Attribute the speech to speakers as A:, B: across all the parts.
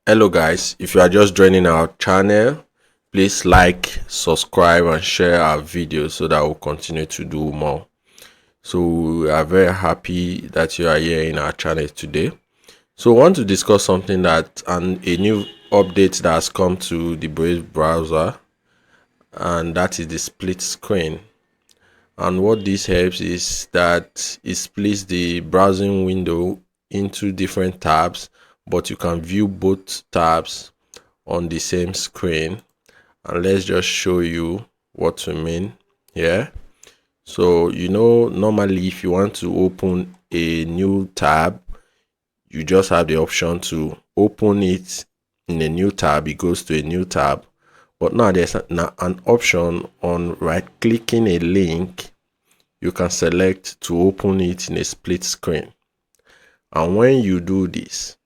A: Hello guys, if you are just joining our channel, please like, subscribe and share our videos so that we'll continue to do more. So we are very happy that you are here in our channel today. So I want to discuss something that a new update that has come to the Brave browser, and that is the split screen. And what this helps is that it splits the browsing window into different tabs, but you can view both tabs on the same screen. And let's just show you what we mean here. So normally if you want to open a new tab, you just have the option to open it in a new tab. It goes to a new tab, but now there's an option on right clicking a link. You can select to open it in a split screen, and when you do this,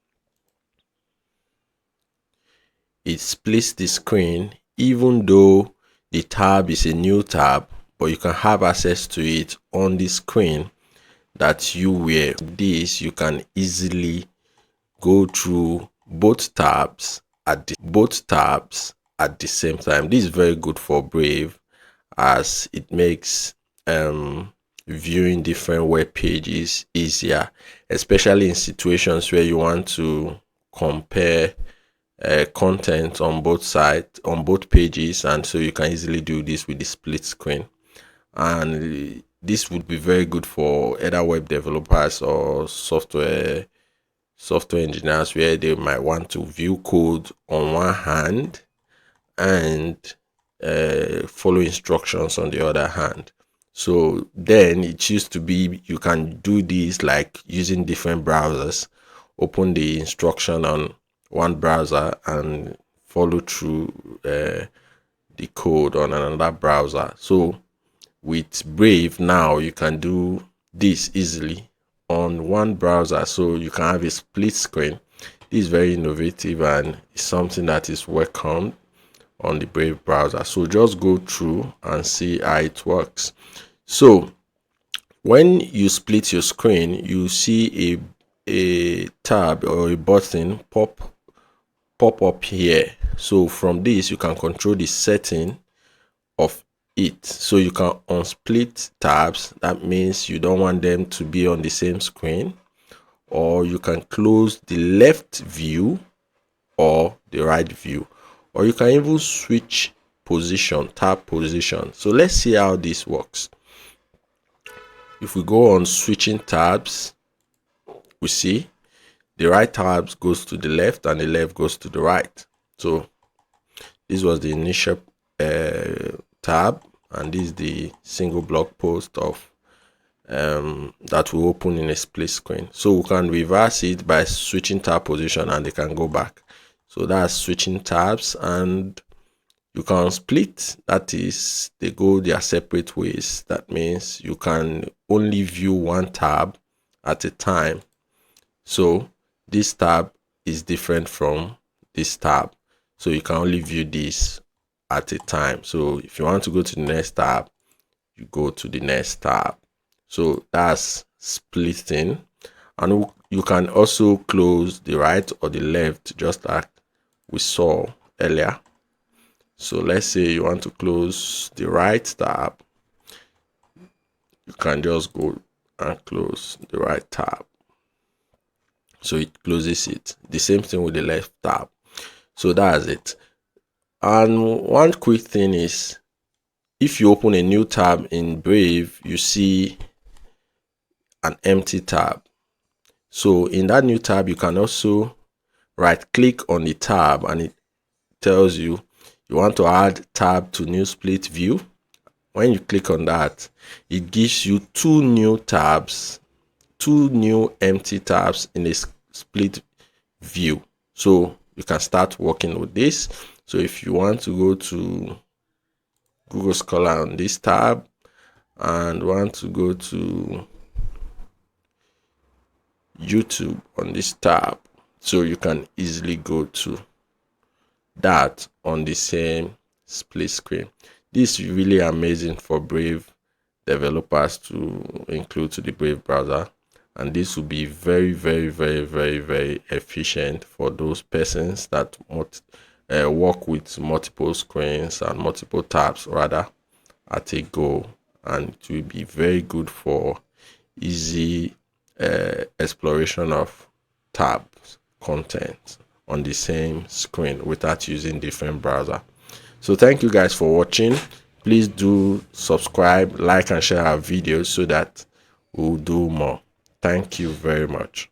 A: it splits the screen even though the tab is a new tab, but you can have access to it on the screen that you were. This you can easily go through both tabs at the same time. This is very good for Brave, as it makes viewing different web pages easier, especially in situations where you want to compare content on both pages, and so you can easily do this with the split screen. And this would be very good for either web developers or software engineers, where they might want to view code on one hand and follow instructions on the other hand. So then it used to be you can do this like using different browsers, open the instruction on one browser and follow through the code on another browser. So with Brave now you can do this easily on one browser, so you can have a split screen. This is very innovative and it's something that is welcomed on the Brave browser. So just go through and see how it works. So when you split your screen, you see a tab or a button pop up here. So from this you can control the setting of it. So you can unsplit tabs. That means you don't want them to be on the same screen, or you can close the left view or the right view, or you can even switch tab position. So let's see how this works. If we go on switching tabs, we see the right tabs goes to the left and the left goes to the right. So this was the initial tab, and this is the single blog post of that will open in a split screen. So we can reverse it by switching tab position and they can go back. So that's switching tabs. And you can split, that is, they go their separate ways. That means you can only view one tab at a time. So this tab is different from this tab, so you can only view this at a time. So if you want to go to the next tab, you go to the next tab. So that's splitting. And you can also close the right or the left, just like we saw earlier. So let's say you want to close the right tab, you can just go and close the right tab, so it closes it. The same thing with the left tab. So that's it. And one quick thing is, if you open a new tab in Brave, you see an empty tab. So in that new tab, you can also right click on the tab and it tells you want to add tab to new split view. When you click on that, it gives you two new empty tabs in a split view. So you can start working with this. So if you want to go to Google Scholar on this tab and want to go to YouTube on this tab, so you can easily go to that on the same split screen. This is really amazing for Brave developers to include to the Brave browser, and this will be very, very, very, very, very efficient for those persons that work with multiple screens and multiple tabs rather at a go, and it will be very good for easy exploration of tabs content on the same screen without using different browser. So thank you guys for watching. Please do subscribe, like, and share our videos so that we'll do more. Thank you very much.